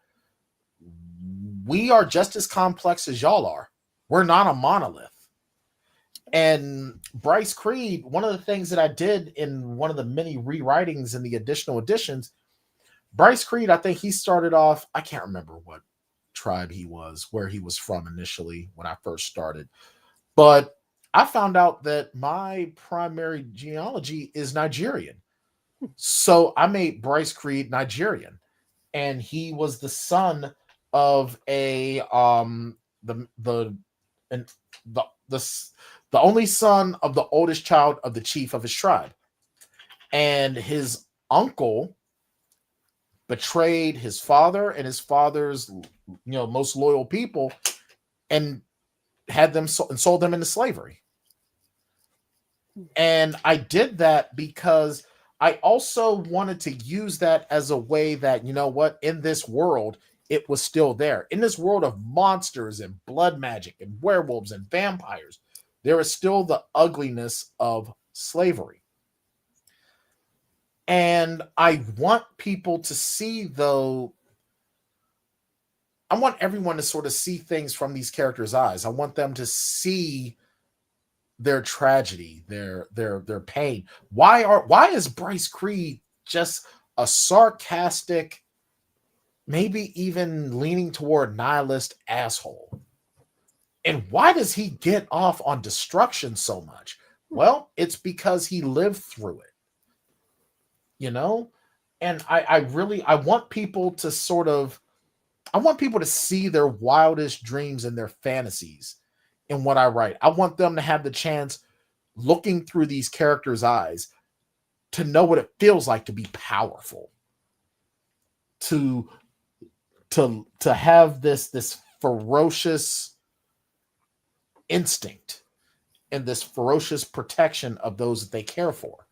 We are just as complex as y'all are. We're not a monolith. And Bryce Creed, one of the things that I did in one of the many rewritings in the additional editions, Bryce Creed, I think he started off, I can't remember what tribe he was, where he was from initially when I first started. But I found out that my primary genealogy is Nigerian. So I made Bryce Creed Nigerian. And he was the son of the only son of the oldest child of the chief of his tribe, and his uncle betrayed his father and his father's most loyal people and had them and sold them into slavery. And I did that because I also wanted to use that as a way that, in this world, it was still there. In this world of monsters and blood magic and werewolves and vampires, there is still the ugliness of slavery. And I want people to see, though, I want everyone to sort of see things from these characters' eyes. I want them to see their tragedy, their pain. Why is Bryce Creed just a sarcastic, maybe even leaning toward nihilist asshole? And why does he get off on destruction so much? Well, it's because he lived through it. And I want people to I want people to see their wildest dreams and their fantasies in what I write. I want them to have the chance, looking through these characters' eyes, to know what it feels like to be powerful, to have this ferocious instinct and this ferocious protection of those that they care for,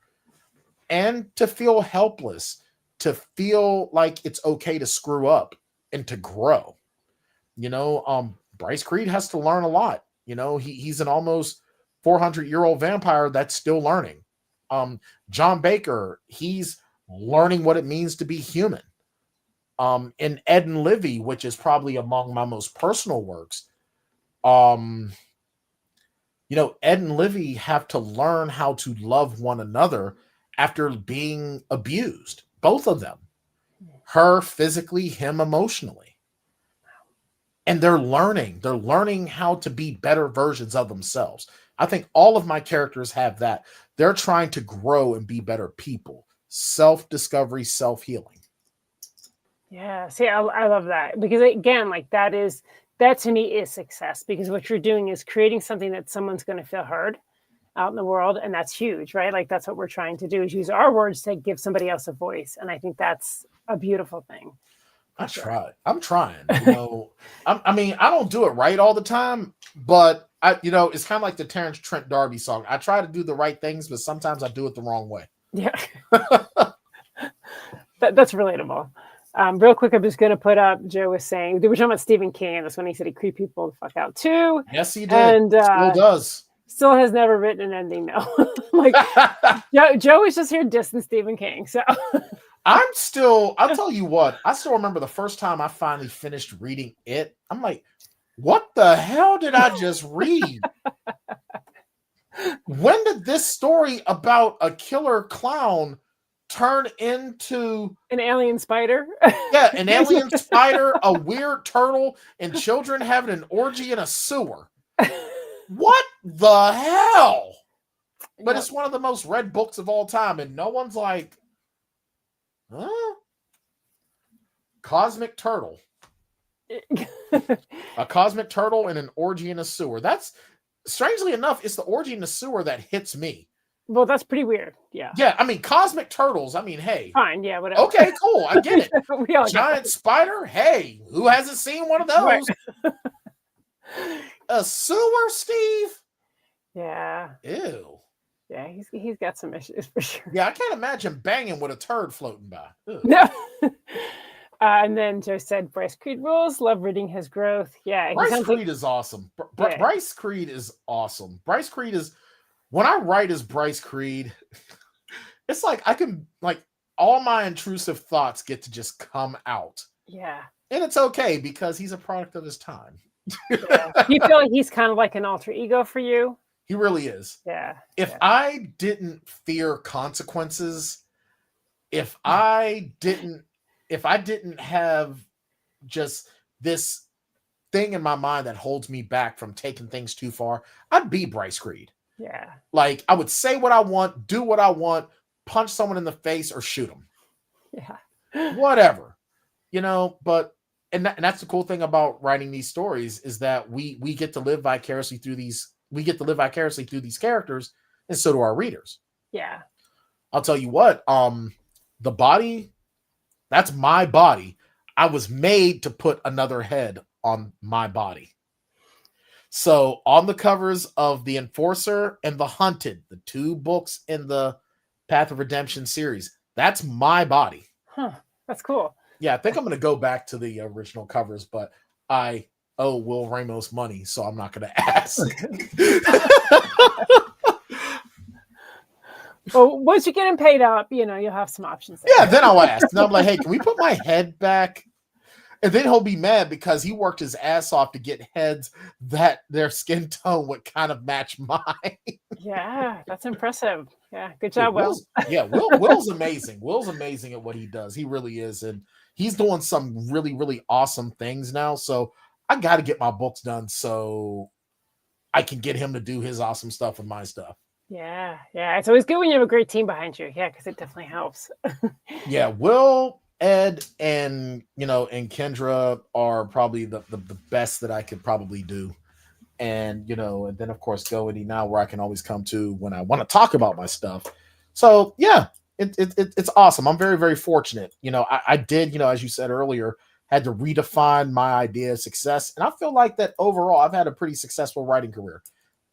and to feel helpless, to feel like it's okay to screw up and to grow. Bryce Creed has to learn a lot. He's an almost 400-year-old vampire that's still learning. John Baker, he's learning what it means to be human. In Ed and Livy, which is probably among my most personal works, Ed and Livy have to learn how to love one another after being abused. Both of them. Her physically, him emotionally. and they're learning how to be better versions of themselves. I think all of my characters have that. They're trying to grow and be better people. Self-discovery, self-healing.
Yeah, see, I love that, because again, like that to me is success, because what you're doing is creating something that someone's going to feel heard out in the world, and that's huge, right? Like that's what we're trying to do, is use our words to give somebody else a voice, and I think that's a beautiful thing.
I'm trying. I mean, I don't do it right all the time, but it's kind of like the Terrence Trent D'Arby song. I try to do the right things, but sometimes I do it the wrong way.
Yeah, that's relatable. Real quick, I'm just going to put up, Joe was saying, we were talking about Stephen King, and that's when he said he creeped people the fuck out too.
Yes, he did.
And
still does.
Still has never written an ending, though. Like, Joe is just here dissing Stephen King. So
I'll tell you what, I still remember the first time I finally finished reading it. I'm like, what the hell did I just read? When did this story about a killer clown turn into
an alien spider?
Yeah, an alien spider, a weird turtle, and children having an orgy in a sewer. What the hell? But it's one of the most read books of all time, and no one's like, huh? Cosmic turtle. A cosmic turtle and an orgy in a sewer. That's, strangely enough, it's the orgy in the sewer that hits me.
Well, that's pretty weird. Yeah.
Yeah, I mean, cosmic turtles, I mean, hey.
Fine, yeah, whatever.
Okay, cool, I get it.
We all
Giant spider? Hey, who hasn't seen one of those?
Right.
A sewer, Steve?
Yeah.
Ew.
Yeah, he's got some issues for sure.
Yeah, I can't imagine banging with a turd floating by.
No. And then Joe said, Bryce Creed rules. Love reading his growth. Yeah.
Bryce Creed is awesome. Bryce Creed is awesome. Bryce Creed is, when I write as Bryce Creed, it's like I can, like, all my intrusive thoughts get to just come out.
Yeah.
And it's okay because he's a product of his time.
Yeah. You feel like he's kind of like an alter ego for you?
He really is.
Yeah.
If I didn't fear consequences, if I didn't have just this thing in my mind that holds me back from taking things too far, I'd be Bryce Creed.
Yeah.
Like, I would say what I want, do what I want, punch someone in the face or shoot them.
Yeah.
Whatever. But and that's the cool thing about writing these stories, is that we get to live vicariously through these characters, and so do our readers.
Yeah.
I'll tell you what, the body, that's my body. I was made to put another head on my body. So on the covers of The Enforcer and The Hunted, the two books in the Path of Redemption series, that's my body.
Huh. That's cool.
Yeah, I think I'm going to go back to the original covers, but I owe Will Ramos money, so I'm not going to ask.
Well, once you get him paid up, you'll have some options there.
Yeah, then I'll ask. And I'm like, hey, can we put my head back? And then he'll be mad because he worked his ass off to get heads that their skin tone would kind of match mine.
Yeah, that's impressive. Yeah, good job, Will.
Will's amazing. Will's amazing at what he does. He really is. And he's doing some really, really awesome things now. So I got to get my books done so I can get him to do his awesome stuff with my stuff.
Yeah. It's always good when you have a great team behind you. Yeah, because it definitely helps.
Yeah, Will, Ed, and and Kendra are probably the best that I could probably do. And and then of course Goody now, where I can always come to when I want to talk about my stuff. So yeah, it's awesome. I'm very, very fortunate. I did, as you said earlier, had to redefine my idea of success. And I feel like that overall I've had a pretty successful writing career.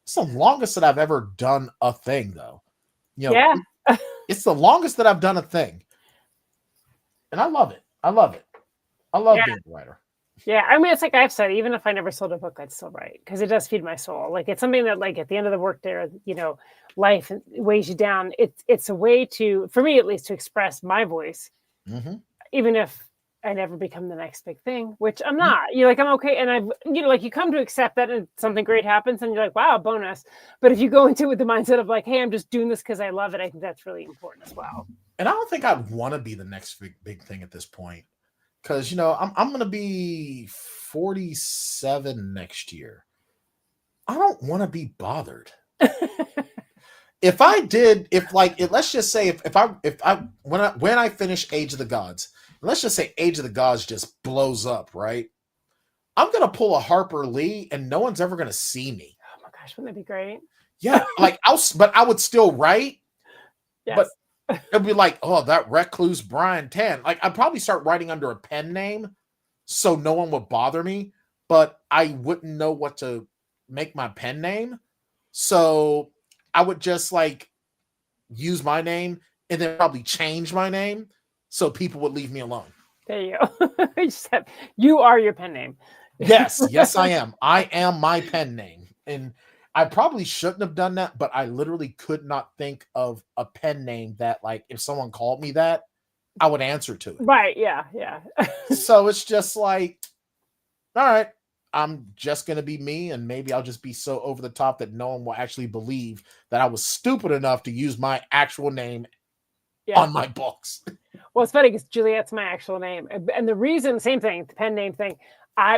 It's the longest that I've ever done a thing, though. It's the longest that I've done a thing. And I love it. I love being a writer.
Yeah, I mean, it's like I've said, even if I never sold a book, I'd still write, because it does feed my soul. Like, it's something that, like, at the end of the workday, life weighs you down. It's a way to, for me at least, to express my voice, even if I never become the next big thing, which I'm not. You're like, I'm okay. And I've, you come to accept that, and something great happens and you're like, wow, bonus. But if you go into it with the mindset of like, hey, I'm just doing this because I love it, I think that's really important as well.
And I don't think I'd want to be the next big thing at this point. because I'm gonna be 47 next year. I don't want to be bothered. Let's just say when I finish Age of the Gods, let's just say Age of the Gods just blows up, right? I'm gonna pull a Harper Lee, and no one's ever gonna see me.
Oh my gosh, wouldn't that be great?
Yeah, but I would still write.
Yes.
But it'd be like, oh, that recluse Bryan Tann. Like, I'd probably start writing under a pen name, so no one would bother me. But I wouldn't know what to make my pen name, so I would just use my name and then probably change my name so people would leave me alone.
There you go. You are your pen name.
Yes, I am. I am my pen name. And I probably shouldn't have done that, but I literally could not think of a pen name that, if someone called me that, I would answer to it.
Right, yeah.
So it's just all right, I'm just going to be me, and maybe I'll just be so over the top that no one will actually believe that I was stupid enough to use my actual name on my books.
Well, it's funny because Juliet's my actual name. And the reason, same thing, the pen name thing,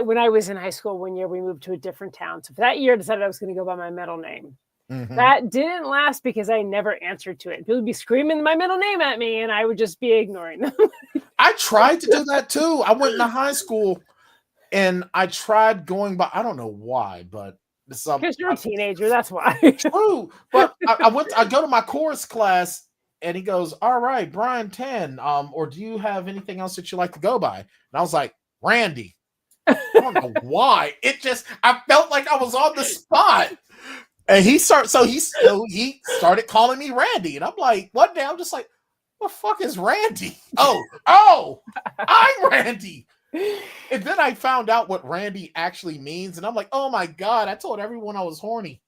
when I was in high school one year, we moved to a different town. So for that year, I decided I was going to go by my middle name. Mm-hmm. That didn't last because I never answered to it. People would be screaming my middle name at me, and I would just be ignoring them.
I tried to do that too. I went into high school, and I tried going by, I don't know why, but
because you're a teenager, that's why.
True. But I go to my chorus class, and he goes, all right, Bryan Tann, or do you have anything else that you like to go by? And I was like, Randy. I don't know why. I felt like I was on the spot. And he started calling me Randy. And I'm like, one day I'm just like, what the fuck is Randy? Oh, I'm Randy. And then I found out what Randy actually means. And I'm like, oh my God, I told everyone I was horny.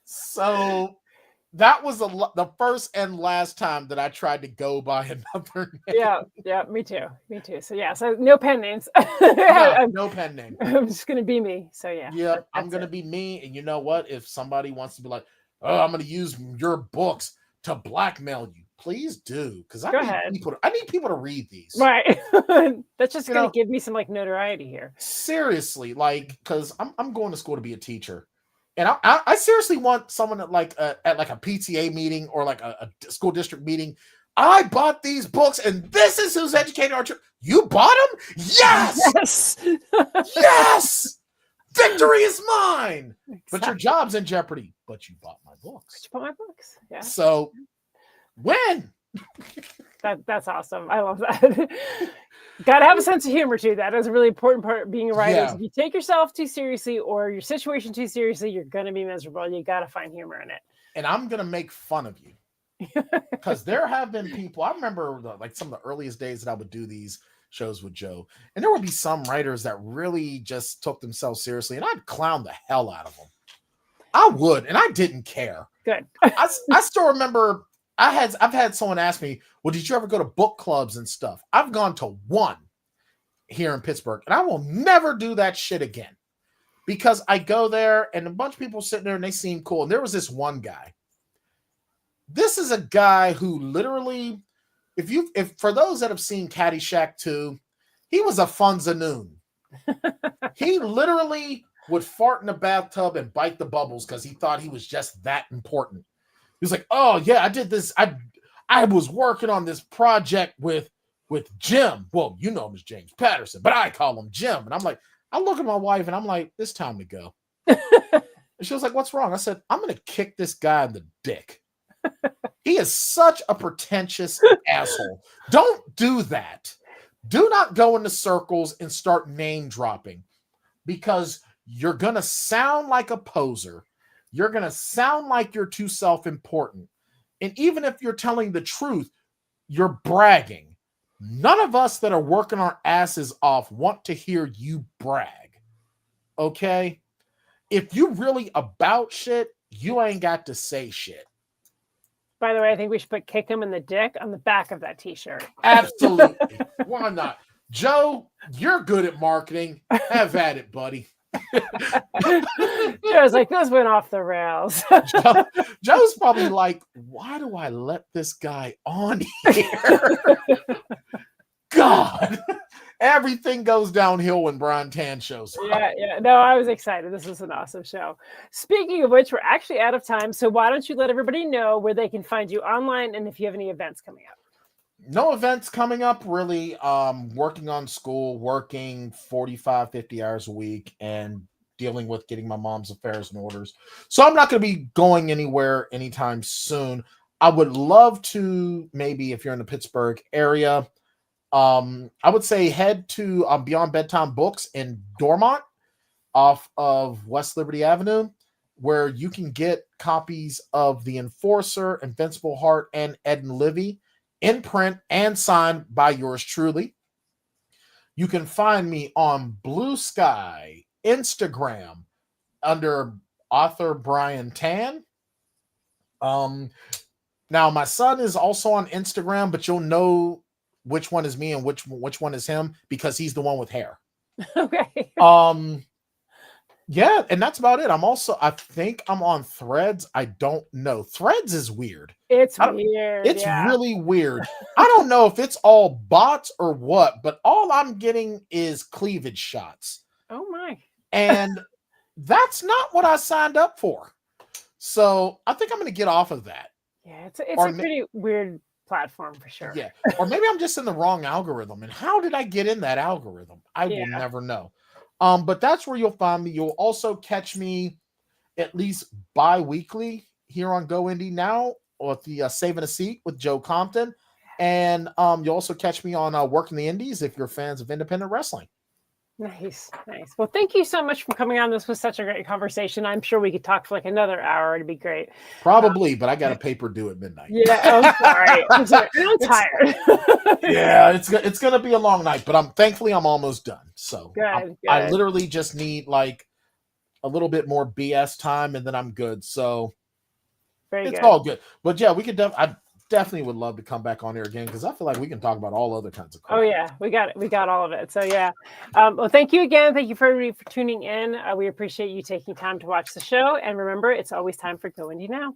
So that was the first and last time that I tried to go by another name.
Yeah, me too. So no pen names.
No pen name.
I'm just gonna be me. So yeah.
I'm gonna be me. And you know what? If somebody wants to be like, oh, I'm gonna use your books to blackmail you, please do, because I need people to read these.
Right. That's just gonna give me some notoriety here.
Seriously, because I'm going to school to be a teacher. And I seriously want someone at a PTA meeting or a school district meeting. I bought these books, and this is who's educating our children. You bought them? Yes! Yes! Victory is mine! Exactly. But your job's in jeopardy. But you bought my books.
Yeah.
So, when?
That's awesome. I love that. Got to have a sense of humor too. That is a really important part of being a writer. Yeah. If you take yourself too seriously or your situation too seriously, you're going to be miserable. You got to find humor in it.
And I'm going to make fun of you because there have been people. I remember some of the earliest days that I would do these shows with Joe, and there would be some writers that really just took themselves seriously, and I'd clown the hell out of them. I would, and I didn't care.
Good.
I still remember. I've had someone ask me, well, did you ever go to book clubs and stuff? I've gone to one here in Pittsburgh, and I will never do that shit again because I go there and a bunch of people sitting there and they seem cool. And there was this one guy. This is a guy who literally, if for those that have seen Caddyshack 2, he was a funzanoon. He literally would fart in a bathtub and bite the bubbles because he thought he was just that important. He was like, oh, yeah, I did this. I was working on this project with Jim. Well, you know him as James Patterson, but I call him Jim. And I'm like, I look at my wife and I'm like, it's time to go. And she was like, what's wrong? I said, I'm going to kick this guy in the dick. He is such a pretentious asshole. Don't do that. Do not go into circles and start name dropping because you're going to sound like a poser. You're going to sound like you're too self-important. And even if you're telling the truth, you're bragging. None of us that are working our asses off want to hear you brag. Okay? If you really about shit, you ain't got to say shit.
By the way, I think we should put "kick him in the dick" on the back of that t-shirt.
Absolutely. Why not? Joe, you're good at marketing. Have at it, buddy.
Joe's like, this went off the rails.
Joe's probably like, why do I let this guy on here? God, everything goes downhill when Bryan Tann shows up.
Yeah. No, I was excited. This was an awesome show. Speaking of which, we're actually out of time. So why don't you let everybody know where they can find you online and if you have any events coming up?
No events coming up, really. Working on school, working 45, 50 hours a week, and dealing with getting my mom's affairs in orders. So I'm not going to be going anywhere anytime soon. I would love to, maybe if you're in the Pittsburgh area, I would say head to Beyond Bedtime Books in Dormont off of West Liberty Avenue, where you can get copies of The Enforcer, Invincible Heart, and Ed and Livy in print and signed by yours truly. You can find me on Blue Sky, Instagram, under author Bryan Tann. Now my son is also on Instagram, but you'll know which one is me and which one is him because he's the one with hair.
Okay.
Yeah, and that's about it. I think I'm on Threads. I don't know. Threads is weird.
It's weird.
It's really weird. I don't know if it's all bots or what, but all I'm getting is cleavage shots.
Oh my.
And that's not what I signed up for. So I think I'm going to get off of that.
Yeah, it's a pretty weird platform for sure.
Yeah. Or maybe I'm just in the wrong algorithm. And how did I get in that algorithm? I will never know. But that's where you'll find me. You'll also catch me at least bi-weekly here on Go Indie Now with the Saving a Seat with Joe Compton. And you'll also catch me on Working the Indies if you're fans of independent wrestling.
Nice. Well, thank you so much for coming on. This was such a great conversation. I'm sure we could talk for like another hour. It'd be great.
Probably, but I got a paper due at midnight.
Yeah, I'm sorry. I'm tired.
Yeah, it's gonna be a long night, but thankfully I'm almost done. So
good.
I literally just need like a little bit more BS time, and then I'm good. So it's all good. But yeah, we could. I definitely would love to come back on here again because I feel like we can talk about all other kinds of crap.
Oh yeah, we got it. We got all of it. So yeah. Well, thank you again. Thank you for everybody for tuning in. We appreciate you taking time to watch the show. And remember, it's always time for Go Indie Now.